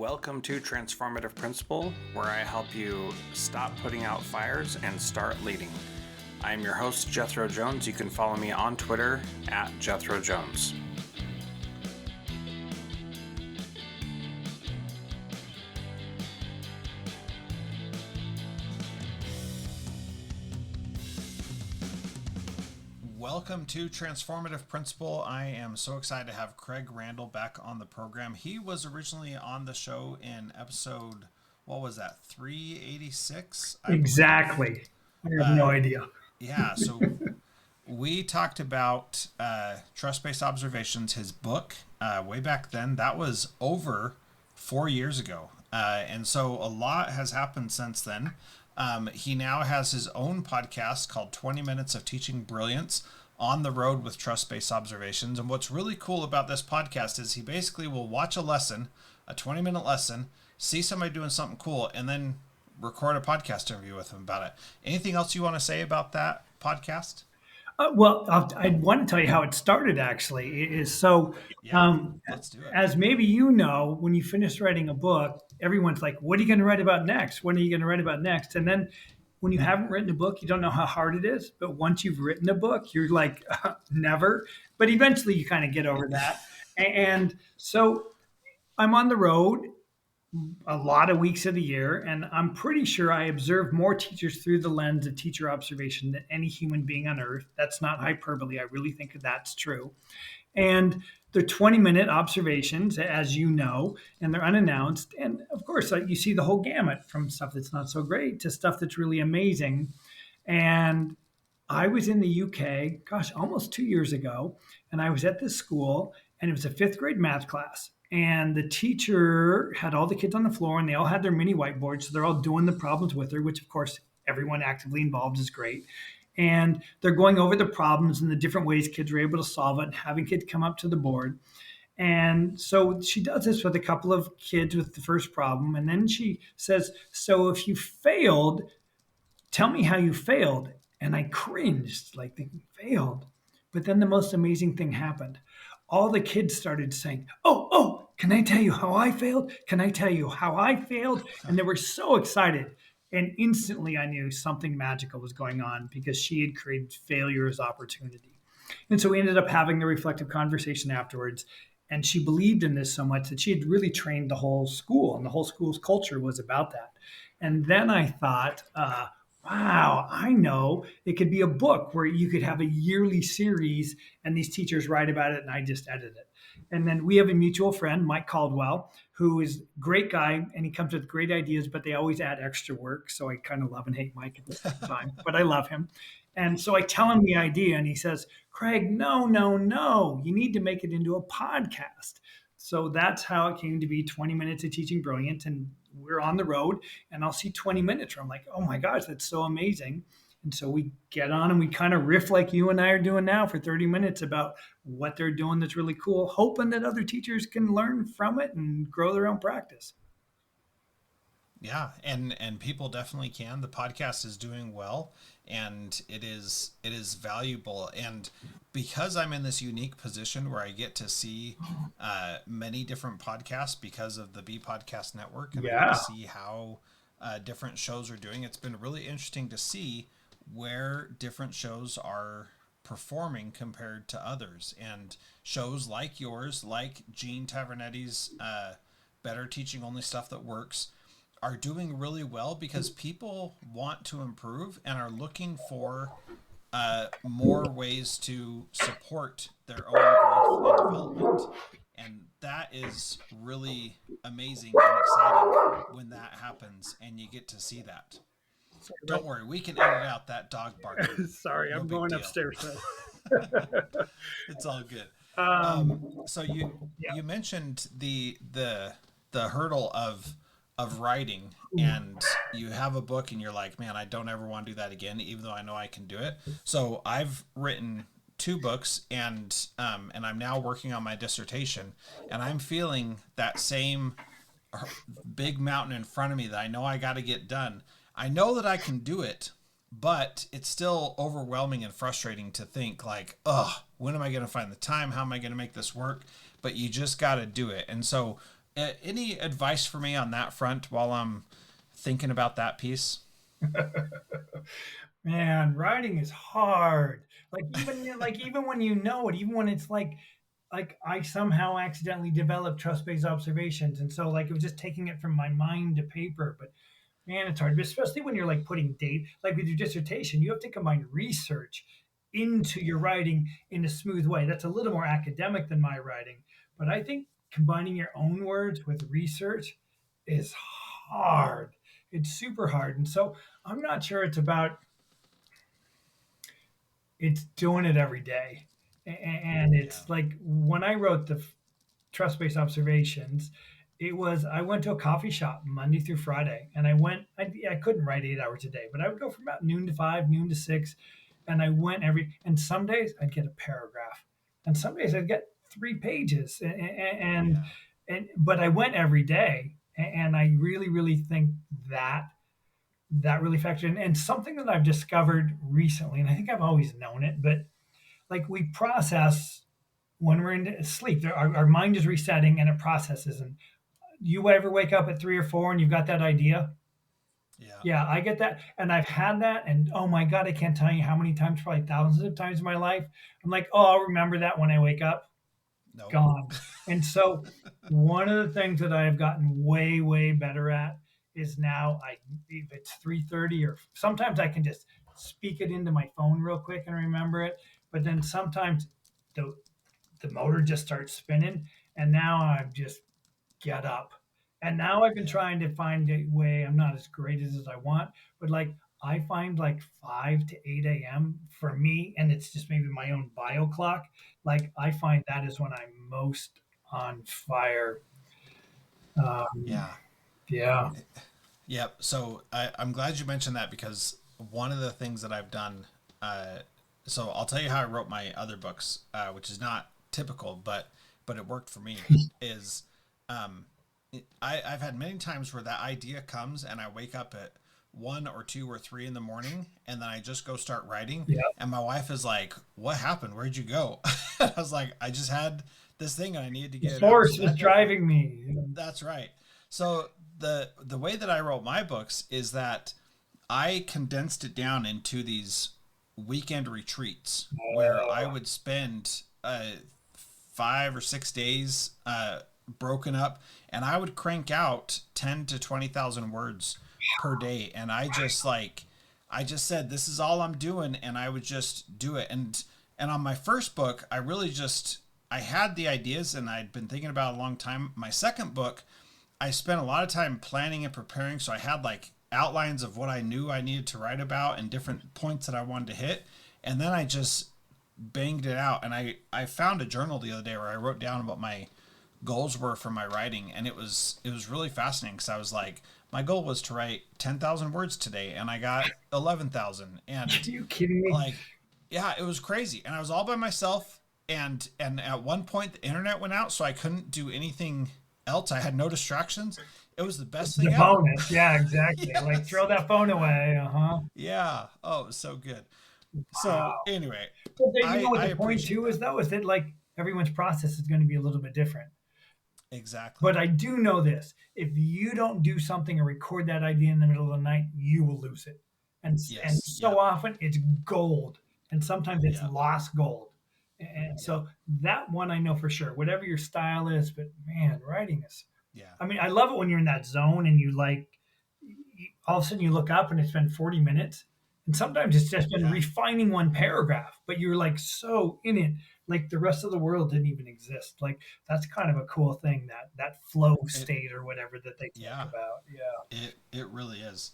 Welcome to Transformative Principal, where I help you stop putting out fires and start leading. I'm your host, Jethro Jones. You can follow me on Twitter at Jethro Jones. Welcome to Transformative Principal. I am so excited to have Craig Randall back on the program. He was originally on the show in episode, 386? Exactly. I have no idea. Yeah, so we talked about trust-based observations, his book, way back then. That was over 4 years ago. And so a lot has happened since then. He now has his own podcast called 20 Minutes of Teaching Brilliance, on the road with trust-based observations. And what's really cool about this podcast is he basically will watch a lesson, a 20-minute lesson, see somebody doing something cool, and then record a podcast interview with them about it. Anything else you want to say about that podcast? I want to tell you how it started, actually. It is so, Let's do it. as maybe you know, when you finish writing a book, everyone's like, what are you going to write about next? When are you going to write about next? And then when you haven't written a book, you don't know how hard it is. But once you've written a book, you're like, never. But eventually you kind of get over that. And so I'm on the road a lot of weeks of the year, and I'm pretty sure I observe more teachers through the lens of teacher observation than any human being on earth. That's not hyperbole. I really think that's true. And they're 20-minute observations, as you know, and they're unannounced. And of course, you see the whole gamut from stuff that's not so great to stuff that's really amazing. And I was in the UK, almost 2 years ago, and I was at this school, and it was a fifth grade math class. And the teacher had all the kids on the floor, and they all had their mini whiteboards. So they're all doing the problems with her, which, of course, everyone actively involved is great. And they're going over the problems and the different ways kids were able to solve it and having kids come up to the board. And so she does this with a couple of kids with the first problem. And then she says, so if you failed, tell me how you failed. And I cringed, like thinking, failed. But then the most amazing thing happened. All the kids started saying, oh, can I tell you how I failed? Can I tell you how I failed? And they were so excited. And instantly I knew something magical was going on because she had created failure as opportunity. And so we ended up having a reflective conversation afterwards. And she believed in this so much that she had really trained the whole school, and the whole school's culture was about that. And then I thought, wow, I know it could be a book where you could have a yearly series and these teachers write about it and I just edit it. And then we have a mutual friend, Mike Caldwell, who is a great guy, and he comes with great ideas, but they always add extra work. So I kind of love and hate Mike at the same time, but I love him. And so I tell him the idea and he says, Craig, no, you need to make it into a podcast. So that's how it came to be 20 Minutes of Teaching Brilliance. And we're on the road and I'll see 20 minutes where I'm like, oh my gosh, that's so amazing. And so we get on and we kind of riff like you and I are doing now for 30 minutes about what they're doing that's really cool, hoping that other teachers can learn from it and grow their own practice. Yeah, and people definitely can. The podcast is doing well, and it is valuable. And because I'm in this unique position where I get to see many different podcasts because of the B Podcast Network, and I get to see how different shows are doing, it's been really interesting to see where different shows are performing compared to others. And shows like yours, like Gene Tavernetti's Better Teaching Only Stuff That Works, are doing really well because people want to improve and are looking for more ways to support their own growth and development. And that is really amazing and exciting when that happens and you get to see that. Don't worry, we can edit out that dog barking. Sorry, I'm going upstairs. It's all good. So you mentioned the hurdle of writing, and you have a book and you're like, man, I don't ever want to do that again, even though I know I can do it. So I've written 2 books and I'm now working on my dissertation, and I'm feeling that same big mountain in front of me that I know I got to get done. I know that I can do it, but it's still overwhelming and frustrating to think like, when am I going to find the time? How am I going to make this work? But you just got to do it. And so Any advice for me on that front while I'm thinking about that piece? Man, writing is hard. Like even when you know it, even when it's like I somehow accidentally developed trust-based observations, and so like it was just taking it from my mind to paper. But man, it's hard, especially when you're like putting date, like with your dissertation, you have to combine research into your Yeah, writing in a smooth way. That's a little more academic than my writing, but I think combining your own words with research is hard. It's super hard. And so I'm not sure it's doing it every day. And yeah, it's like when I wrote the trust based observations, it was I went to a coffee shop Monday through Friday, and I couldn't write 8 hours a day, but I would go from about noon to 5, noon to 6, and I went and some days I'd get a paragraph, and some days I'd get 3 pages, yeah, but I went every day, and I really think that that really factored in. And something that I've discovered recently, and I think I've always known it, but like we process when we're in sleep, our mind is resetting and it processes. And you ever wake up at 3 or 4 and you've got that idea? yeah. Yeah, I get that. And I've had that. And oh my God, I can't tell you how many times, probably thousands of times in my life. I'm like, oh, I'll remember that when I wake up. Nope. Gone. And so one of the things that I've gotten way better at is now I if it's 3:30 or sometimes I can just speak it into my phone real quick and remember it. But then sometimes the the motor just starts spinning and now I just get up. And now I've been Yeah, trying to find a way. I'm not as great as I want, but like I find like 5 to 8 a.m. for me, and it's just maybe my own bio clock. Like I find that is when I'm most on fire. Um, yeah. yeah, Yep. So I'm glad you mentioned that because one of the things that I've done, uh, so I'll tell you how I wrote my other books, which is not typical, but it worked for me. Is um, I've had many times where that idea comes and I wake up at 1 or 2 or 3 in the morning and then I just go start writing yeah. and my wife is like, "What happened? Where'd you go?" I was like, "I just had this thing and I needed to The get it out." force So was that definitely driving me. that's right. So the way that I wrote my books is that I condensed it down into these weekend retreats where I would spend 5 or 6 days broken up, and I would crank out 10 to 20,000 words per day, and I just said this is all I'm doing, and I would just do it. And on my first book, I really just I had the ideas and I'd been thinking about it a long time. My second book, I spent a lot of time planning and preparing, so I had like outlines of what I knew I needed to write about and different points that I wanted to hit, and then I just banged it out. And I found a journal the other day where I wrote down what my goals were for my writing, and it was really fascinating because I was like, my goal was to write 10,000 words today, and I got 11,000, Are and you kidding me? like, yeah, it was crazy, and I was all by myself, and at one point the internet went out, so I couldn't do anything else. I had no distractions. It was the best The thing ever. bonus. Yeah, exactly. Like Yes. throw that phone away. Uh huh. Yeah. Oh, it was so good. So Wow. anyway, But then, you know what I the point appreciate too is that. though is that like everyone's process is going to be a little bit different. Exactly. But I do know this: if you don't do something or record that idea in the middle of the night, you will lose it. And Yes. so Yep. often it's gold, and sometimes it's Yep. lost gold. And Yep. so that one I know for sure. Whatever your style is, but man, writing is. Yeah. I mean, I love it when you're in that zone and you like all of a sudden you look up and it's been 40 minutes. And sometimes it's just been Yeah. refining one paragraph, but you're like so in it, like the rest of the world didn't even exist. Like that's kind of a cool thing, that flow It. state or whatever that they talk Yeah. about. Yeah. It really is.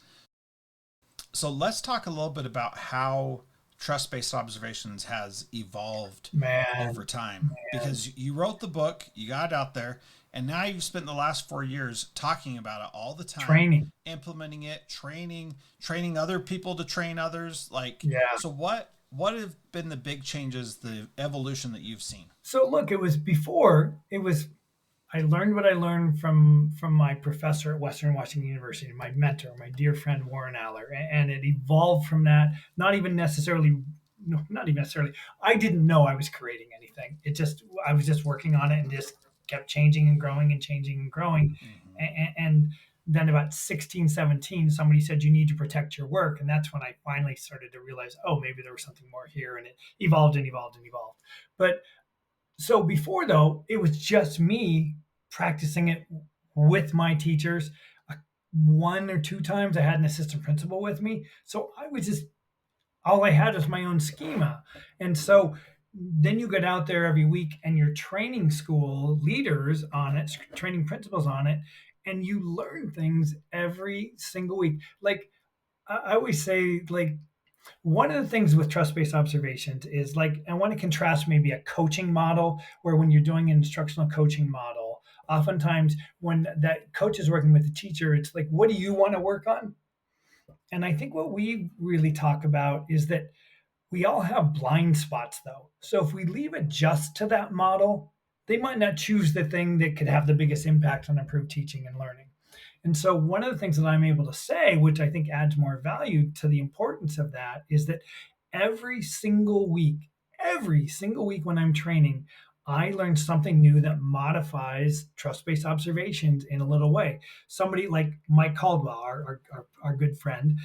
So let's talk a little bit about how trust-based observations has evolved over Man, time because you wrote the book, you got it out there, and now you've spent the last 4 years talking about it all the time, training. implementing it, training other people to train others. Like, Yeah. so what have been the big changes, the evolution that you've seen? So look, it was before it was I learned what I learned from my professor at Western Washington University, my mentor, my dear friend Warren Aller, and it evolved from that. Not even necessarily, no, not even necessarily. I didn't know I was creating anything. It just I was just working on it and just kept changing and growing and changing and growing. Mm-hmm. And then about 16, 17, somebody said, you need to protect your work. And that's when I finally started to realize, oh, maybe there was something more here. And it evolved and evolved and evolved. But so before, though, it was just me practicing it with my teachers. One or two times I had an assistant principal with me. So I was just, all I had was my own schema. And so then you get out there every week and you're training school leaders on it, training principals on it, and you learn things every single week. Like I always say, like, one of the things with trust-based observations is, like, I want to contrast maybe a coaching model where when you're doing an instructional coaching model, oftentimes when that coach is working with the teacher, it's like, what do you want to work on? And I think what we really talk about is that we all have blind spots, though. So if we leave it just to that model, they might not choose the thing that could have the biggest impact on improved teaching and learning. And so, one of the things that I'm able to say, which I think adds more value to the importance of that, is that every single week, every single week when I'm training, I learn something new that modifies trust based observations in a little way. Somebody like Mike Caldwell, our good friend,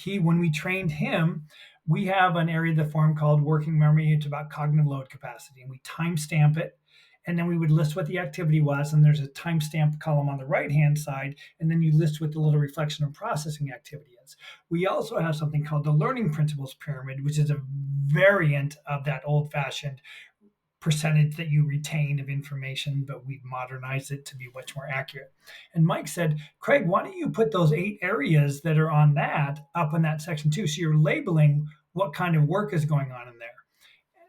when we trained him, we have an area of the form called working memory. It's about cognitive load capacity, and we timestamp it. And then we would list what the activity was, and there's a timestamp column on the right hand side, and then you list what the little reflection and processing activity is. We also have something called the learning principles pyramid, which is a variant of that old fashioned percentage that you retain of information, but we've modernized it to be much more accurate. And Mike said, Craig, why don't you put those 8 areas that are on that up in that section too? So you're labeling what kind of work is going on in there.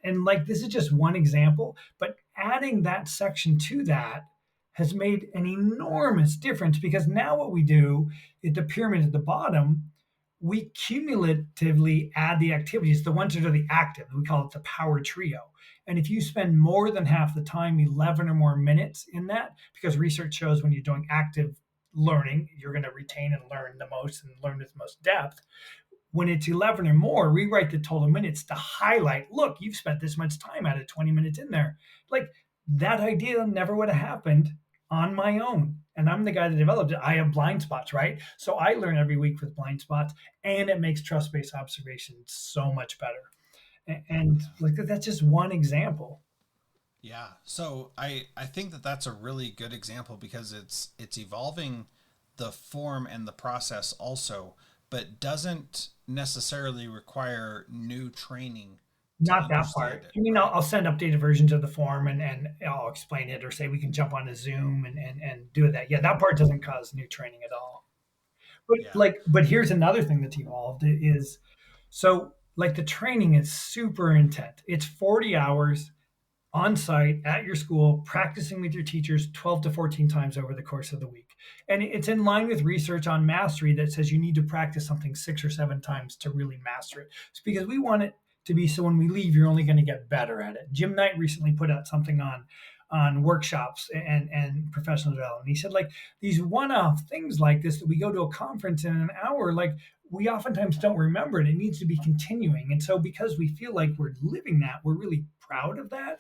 And like, this is just one example, but adding that section to that has made an enormous difference, because now what we do at the pyramid at the bottom, we cumulatively add the activities, the ones that are the active. We call it the power trio. And if you spend more than half the time, 11 or more minutes in that, because research shows when you're doing active learning, you're going to retain and learn the most and learn with the most depth. When it's 11 or more, rewrite the total minutes to highlight, look, you've spent this much time out of 20 minutes in there. Like, that idea never would have happened on my own. And I'm the guy that developed it. I have blind spots, right? So I learn every week with blind spots, and it makes trust based observation so much better. And Yeah. like, that's just one example. Yeah. So I think that that's a really good example because it's evolving the form and the process also, but doesn't necessarily require new training to Not that understand part. it, I mean, right? I'll send updated versions of the form, and I'll explain it, or say we can jump on a Zoom and do that. Yeah, that part doesn't cause new training at all. But Yeah. like, but here's another thing that's evolved is, so like, the training is super intense. It's 40 hours on site at your school, practicing with your teachers 12 to 14 times over the course of the week. And it's in line with research on mastery that says you need to practice something 6 or 7 times to really master it. It's because we want it to be so when we leave, you're only going to get better at it. Jim Knight recently put out something on workshops and professional development. He said, like, these one-off things like this that we go to a conference in an hour, like, we oftentimes don't remember it. It needs to be continuing. And so because we feel like we're living that, we're really proud of that.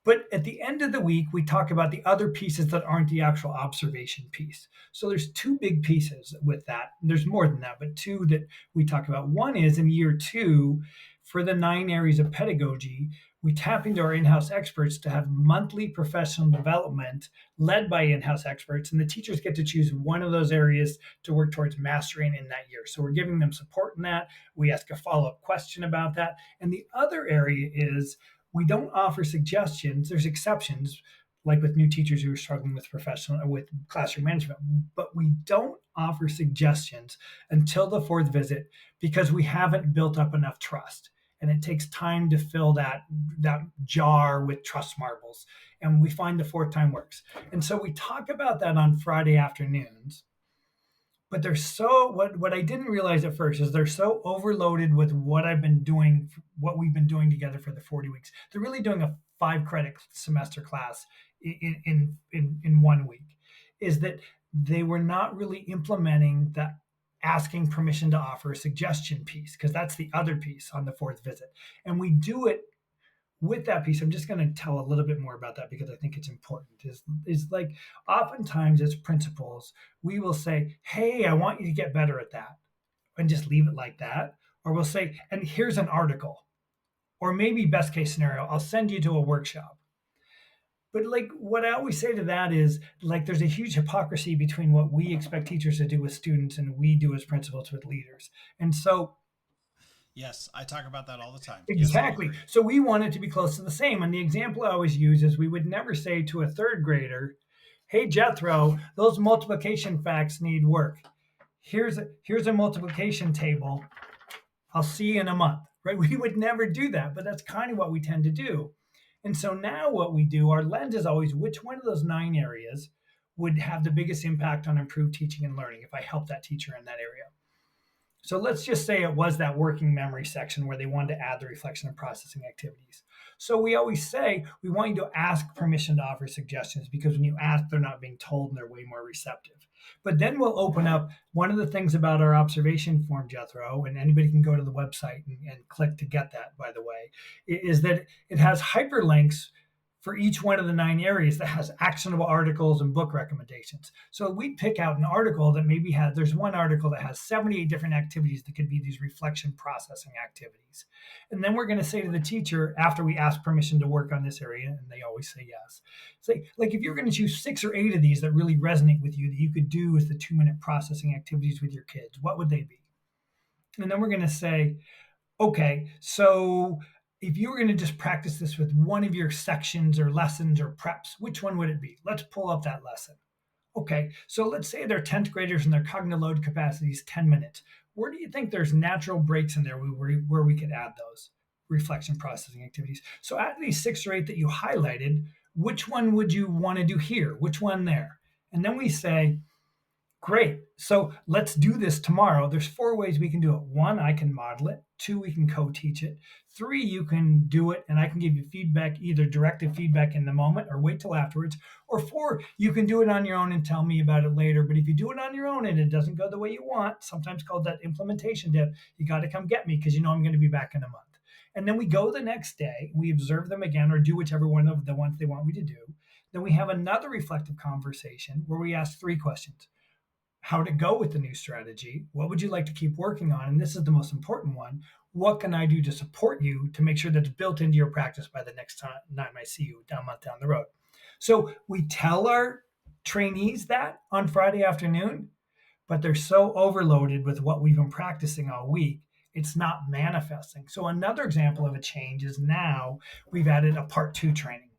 But at the end of the week, we talk about the other pieces that aren't the actual observation piece. So there's two big pieces with that. There's more than that, but two that we talk about. One is in year 2, for the 9 areas of pedagogy, we tap into our in-house experts to have monthly professional development led by in-house experts, and the teachers get to choose one of those areas to work towards mastering in that year. So we're giving them support in that. We ask a follow-up question about that. And the other area is, we don't offer suggestions. There's exceptions, like with new teachers who are struggling with professional with classroom management, but we don't offer suggestions until the 4th visit, because we haven't built up enough trust. And it takes time to fill that jar with trust marbles. And we find the 4th time works. And so we talk about that on Friday afternoons, but they're so, what I didn't realize at first is they're so overloaded with what I've been doing, what we've been doing together for the 40 weeks. They're really doing a 5 credit semester class in one week. Is that they were not really implementing that asking permission to offer a suggestion piece, because that's the other piece on the 4th visit. And we do it with that piece, I'm just going to tell a little bit more about that because I think it's important. Is like oftentimes as principals, we will say, "Hey, I want you to get better at that," and just leave it like that, or we'll say, "And here's an article," or maybe best case scenario, I'll send you to a workshop. But like what I always say to that is like there's a huge hypocrisy between what we expect teachers to do with students and we do as principals with leaders. And so Yes, I talk about that all the time. Yes, I exactly. agree. So we want it to be close to the same. And the example I always use is we would never say to a third grader, "Hey Jethro, those multiplication facts need work. Here's a multiplication table. I'll see you in a month." Right? We would never do that, but that's kind of what we tend to do. And so now what we do, our lens is always which one of those 9 areas would have the biggest impact on improved teaching and learning if I help that teacher in that area. So let's just say it was that working memory section where they wanted to add the reflection and processing activities. So we always say we want you to ask permission to offer suggestions because when you ask, they're not being told and they're way more receptive. But then we'll open up one of the things about our observation form, Jethro, and anybody can go to the website and click to get that, by the way, is that it has hyperlinks for each one of the 9 areas that has actionable articles and book recommendations. So we pick out an article that maybe has, there's one article that has 78 different activities that could be these reflection processing activities. And then we're going to say to the teacher, after we ask permission to work on this area, and they always say yes, say, like if you're going to choose 6 or 8 of these that really resonate with you that you could do as the 2-minute processing activities with your kids, what would they be? And then we're going to say, okay, so if you were going to just practice this with one of your sections or lessons or preps, which one would it be? Let's pull up that lesson. Okay, so let's say they're 10th graders and their cognitive load capacity is 10 minutes. Where do you think there's natural breaks in there where we could add those reflection processing activities? So out of these 6 or 8 that you highlighted, which one would you want to do here? Which one there? And then we say, great. So let's do this tomorrow. There's 4 ways we can do it. One, I can model it. Two, we can co-teach it. Three, you can do it and I can give you feedback, either directed feedback in the moment or wait till afterwards. Or four, you can do it on your own and tell me about it later. But if you do it on your own and it doesn't go the way you want, sometimes called that implementation dip, you got to come get me because you know I'm going to be back in a month. And then we go the next day, we observe them again or do whichever one of the ones they want me to do. Then we have another reflective conversation where we ask 3 questions: how to go with the new strategy, what would you like to keep working on, and this is the most important one, what can I do to support you to make sure that's built into your practice by the next time I see you down month down the road. So we tell our trainees that on Friday afternoon, but they're so overloaded with what we've been practicing all week, it's not manifesting. So another example of a change is now we've added a part 2 training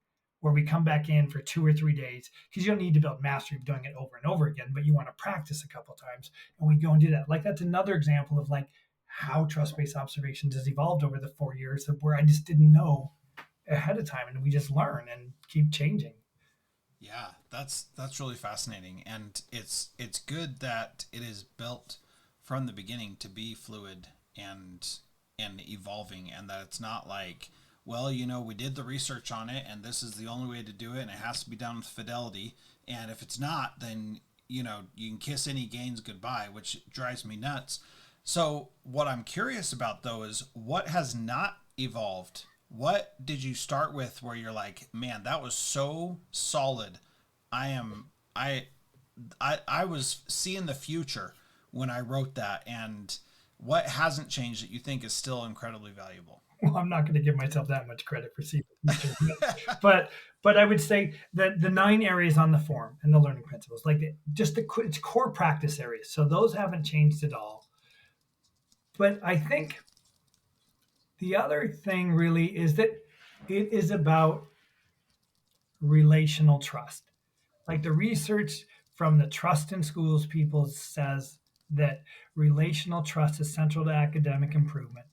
where we come back in for 2 or 3 days because you don't need to build mastery of doing it over and over again, but you want to practice a couple times. And we go and do that. Like that's another example of like how trust-based observations has evolved over the 4 years of where I just didn't know ahead of time and we just learn and keep changing. Yeah, that's really fascinating, and it's good that it is built from the beginning to be fluid and evolving, and that it's not like, well, we did the research on it, and this is the only way to do it, and it has to be done with fidelity, and if it's not, then you can kiss any gains goodbye, which drives me nuts. So what I'm curious about though is what has not evolved. What did you start with where you're like, man, that was so solid. I am I was seeing the future when I wrote that, and what hasn't changed that you think is still incredibly valuable? Well, I'm not going to give myself that much credit for seeing the future, but I would say that the 9 areas on the form and the learning principles, like just it's core practice areas, so those haven't changed at all. But I think the other thing really is that it is about relational trust. Like the research from the Trust in Schools people says that relational trust is central to academic improvement.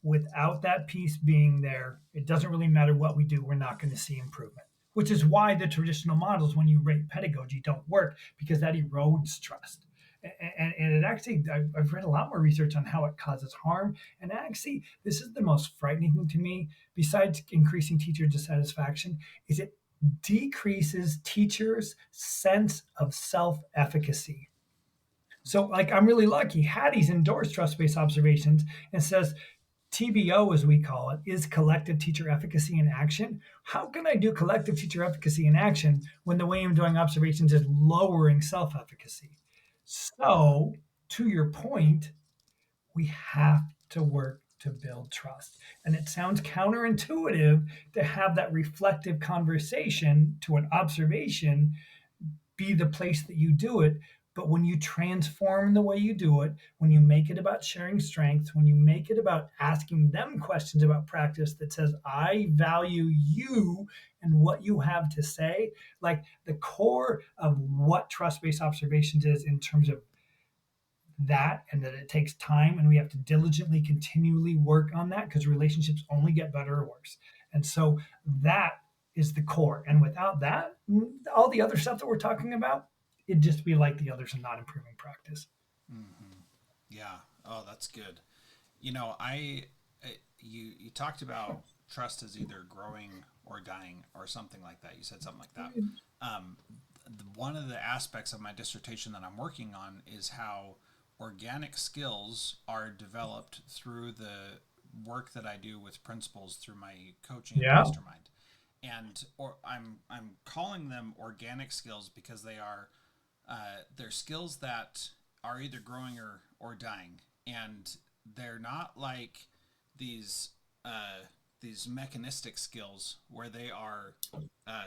Without that piece being there, it doesn't really matter what we do, we're not going to see improvement. Which is why the traditional models, when you rate pedagogy, don't work because that erodes trust. And it actually, I've read a lot more research on how it causes harm. And actually, this is the most frightening thing to me, besides increasing teacher dissatisfaction, is it decreases teachers' sense of self efficacy. So, like, I'm really lucky. Hattie's endorsed trust based observations and says TBO, as we call it, is collective teacher efficacy in action. How can I do collective teacher efficacy in action when the way I'm doing observations is lowering self efficacy? So, to your point, we have to work to build trust. And it sounds counterintuitive to have that reflective conversation to an observation be the place that you do it. But when you transform the way you do it, when you make it about sharing strengths, when you make it about asking them questions about practice that says, I value you and what you have to say, like the core of what trust based observations is in terms of that, and that it takes time and we have to diligently continually work on that because relationships only get better or worse. And so that is the core, and without that, all the other stuff that we're talking about, it'd just be like the others and not improving practice. Hmm. Yeah. Oh, that's good. You talked about trust as either growing or dying or something like that. You said something like that. Um, One of the aspects of my dissertation that I'm working on is how organic skills are developed through the work that I do with principals through my coaching and Yeah. mastermind. And or I'm calling them organic skills because they're skills that are either growing or dying, and they're not like these uh, these mechanistic skills where they are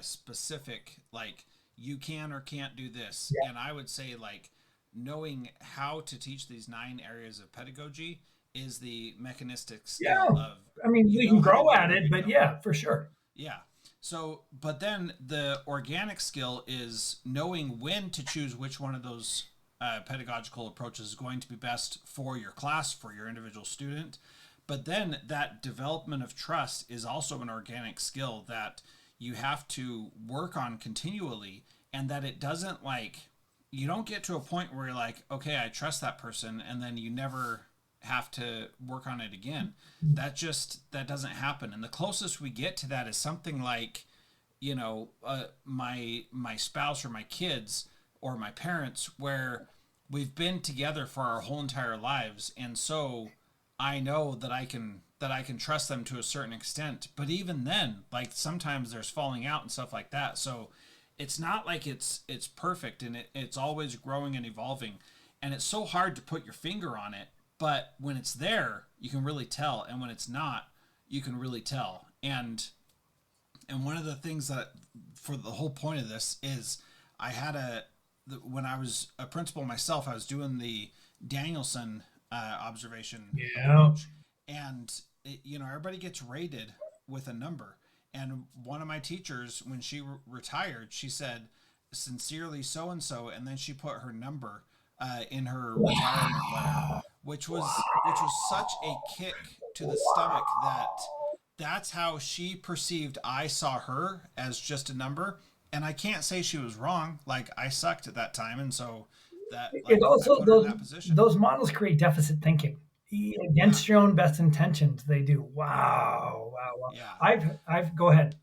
specific, like you can or can't do this. Yeah. And I would say like knowing how to teach these 9 areas of pedagogy is the mechanistic Yeah. skill of I mean, you we know can how to grow do it at or it, you but don't. yeah, for sure. Yeah. So, but then the organic skill is knowing when to choose which one of those pedagogical approaches is going to be best for your class, for your individual student. But then that development of trust is also an organic skill that you have to work on continually, and that it doesn't like, you don't get to a point where you're like, okay, I trust that person, and then you never have to work on it again. That doesn't happen. And the closest we get to that is something like, my spouse or my kids or my parents, where we've been together for our whole entire lives, and so I know that I can trust them to a certain extent. But even then, like sometimes there's falling out and stuff like that. So it's not like it's perfect, and it's always growing and evolving, and it's so hard to put your finger on it. But when it's there, you can really tell, and when it's not, you can really tell. And one of the things that, for the whole point of this, is I had when I was a principal myself, I was doing the Danielson observation Yeah. approach, and everybody gets rated with a number. And one of my teachers, when she retired, she said, "Sincerely, so and so," and then she put her number in her retirement letter, which was such a kick to the stomach that that's how she perceived I saw her, as just a number. And I can't say she was wrong. Like, I sucked at that time, and so that, It like, I also put her in that position. those models create deficit thinking Yeah. against your own best intentions. They do. Wow, wow, wow. Yeah. I've go ahead.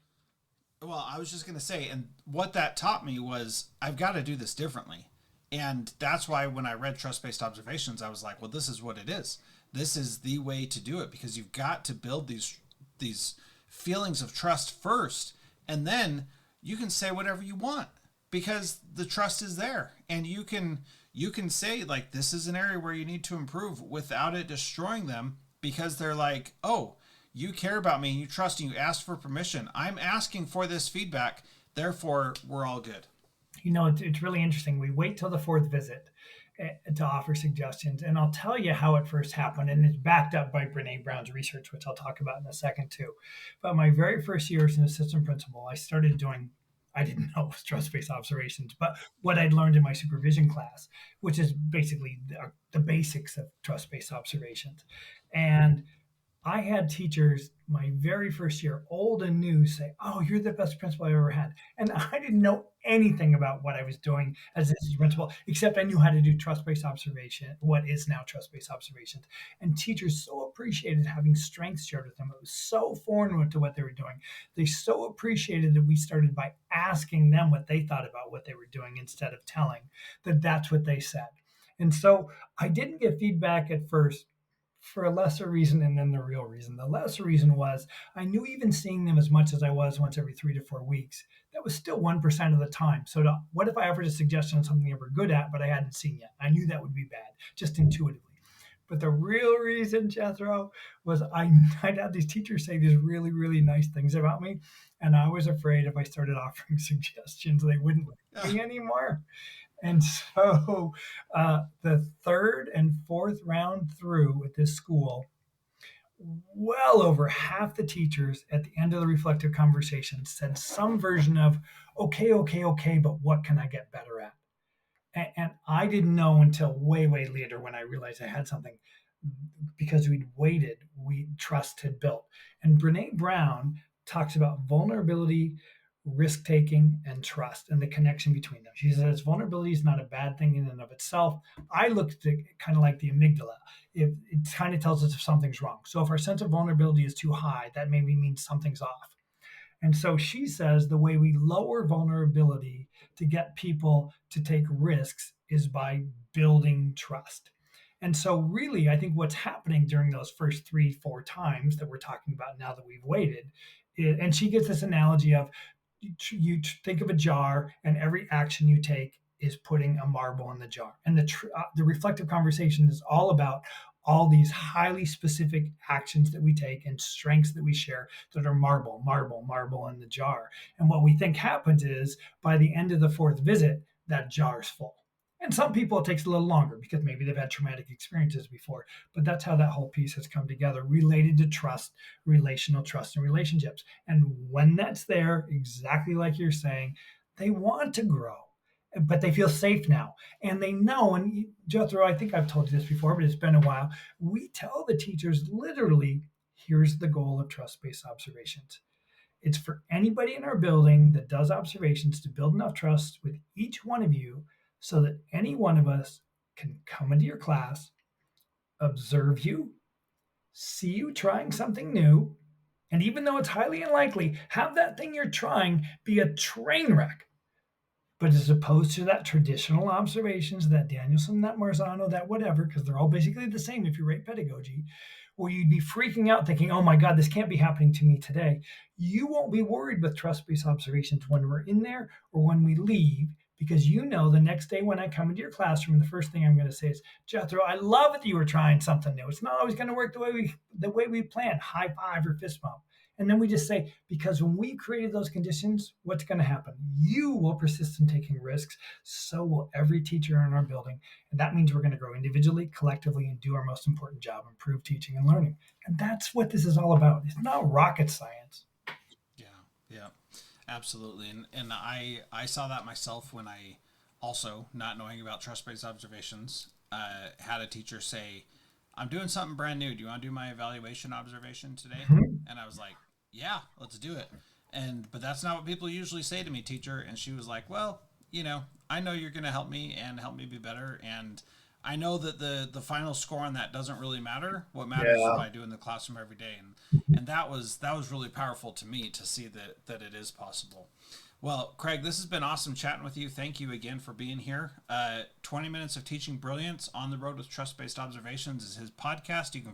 Well, I was just going to say, and what that taught me was I've got to do this differently. And that's why when I read trust based observations, I was like, well, this is what it is. This is the way to do it, because you've got to build these feelings of trust first, and then you can say whatever you want because the trust is there, and you can say like, this is an area where you need to improve without it destroying them, because they're like, oh, you care about me and you trust and you ask for permission. I'm asking for this feedback, therefore we're all good. It's really interesting. We wait till the fourth visit to offer suggestions. And I'll tell you how it first happened. And it's backed up by Brene Brown's research, which I'll talk about in a second, too. But my very first year as an assistant principal, I started doing, I didn't know it was trust based observations, but what I'd learned in my supervision class, which is basically the basics of trust based observations. And I had teachers my very first year, old and new, say, "Oh, you're the best principal I ever had." And I didn't know anything about what I was doing as a principal, except I knew how to do trust based observation, what is now trust based observations. And teachers so appreciated having strengths shared with them. It was so foreign to what they were doing. They so appreciated that we started by asking them what they thought about what they were doing instead of telling that that's what they said. And so I didn't get feedback at first for a lesser reason and then the real reason. The lesser reason was I knew even seeing them as much as I was once every 3 to 4 weeks, that was still 1% of the time. So what if I offered a suggestion on something they were good at, but I hadn't seen yet? I knew that would be bad, just intuitively. But the real reason, Jethro, was I'd have these teachers say these really, really nice things about me. And I was afraid if I started offering suggestions, they wouldn't like Ah, me anymore. And so the third and fourth round through at this school, well over half the teachers at the end of the reflective conversation said some version of, okay, okay, okay, but what can I get better at? And I didn't know until way, way later when I realized I had something because we'd waited, trust had built. And Brene Brown talks about vulnerability, risk taking, and trust and the connection between them. She says vulnerability is not a bad thing in and of itself. I look at it kind of like the amygdala. If it kind of tells us if something's wrong. So if our sense of vulnerability is too high, that maybe means something's off. And so she says the way we lower vulnerability to get people to take risks is by building trust. And so, really, I think what's happening during those first 3, 4 times that we're talking about now that we've waited, and she gives this analogy of you think of a jar, and every action you take is putting a marble in the jar. And the reflective conversation is all about all these highly specific actions that we take and strengths that we share that are marble, marble, marble in the jar. And what we think happens is by the end of the fourth visit, that jar is full. And some people it takes a little longer because maybe they've had traumatic experiences before. But that's how that whole piece has come together, related to trust, relational trust, and relationships. And when that's there, exactly like you're saying, they want to grow, but they feel safe now. And they know, and Jethro, I think I've told you this before, but it's been a while. We tell the teachers literally, here's the goal of trust based observations. It's for anybody in our building that does observations to build enough trust with each one of you so that any one of us can come into your class, observe you, see you trying something new, and even though it's highly unlikely, have that thing you're trying be a train wreck. But as opposed to that traditional observations, that Danielson, that Marzano, that whatever, because they're all basically the same if you rate pedagogy, where you'd be freaking out thinking, oh my God, this can't be happening to me today. You won't be worried with trust based observations when we're in there or when we leave, because you know the next day when I come into your classroom, the first thing I'm going to say is, Jethro, I love that you were trying something new. It's not always going to work the way we planned, high five or fist bump. And then we just say, because when we created those conditions, what's going to happen? You will persist in taking risks. So will every teacher in our building. And that means we're going to grow individually, collectively, and do our most important job, improve teaching and learning. And that's what this is all about. It's not rocket science. yeah, yeah, absolutely. And I saw that myself when I also, not knowing about trust based observations, had a teacher say, I'm doing something brand new. Do you want to do my evaluation observation today? Mhm. And I was like, yeah, let's do it. But that's not what people usually say to me, teacher. And she was like, well, I know you're going to help me and help me be better. And I know that the final score on that doesn't really matter. What matters is Yeah. what I do in the classroom every day. And that was really powerful to me to see that it is possible. Well, Craig, this has been awesome chatting with you. Thank you again for being here. 20 Minutes of Teaching Brilliance on the Road with Trust-Based Observations is his podcast. You can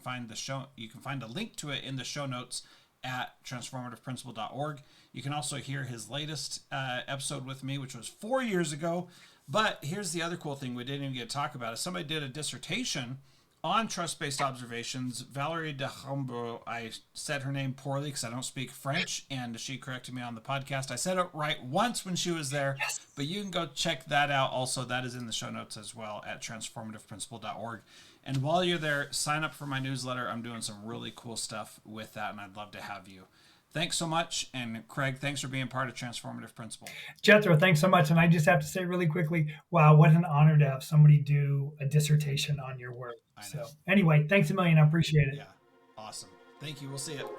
find a link to it in the show notes at transformativeprinciple.org. You can also hear his latest episode with me, which was 4 years ago. But here's the other cool thing we didn't even get to talk about is somebody did a dissertation on trust-based observations. Valerie de Humbo, I said her name poorly because I don't speak French, and she corrected me on the podcast. I said it right once when she was there, but you can go check that out. Also, that is in the show notes as well at transformativeprinciple.org. And while you're there, sign up for my newsletter. I'm doing some really cool stuff with that, and I'd love to have you. Thanks so much, and Craig, thanks for being part of Transformative Principle. Jethro, thanks so much. And I just have to say really quickly, wow, what an honor to have somebody do a dissertation on your work. I know. So, anyway, thanks a million. I appreciate it. Yeah, awesome. Thank you. We'll see you.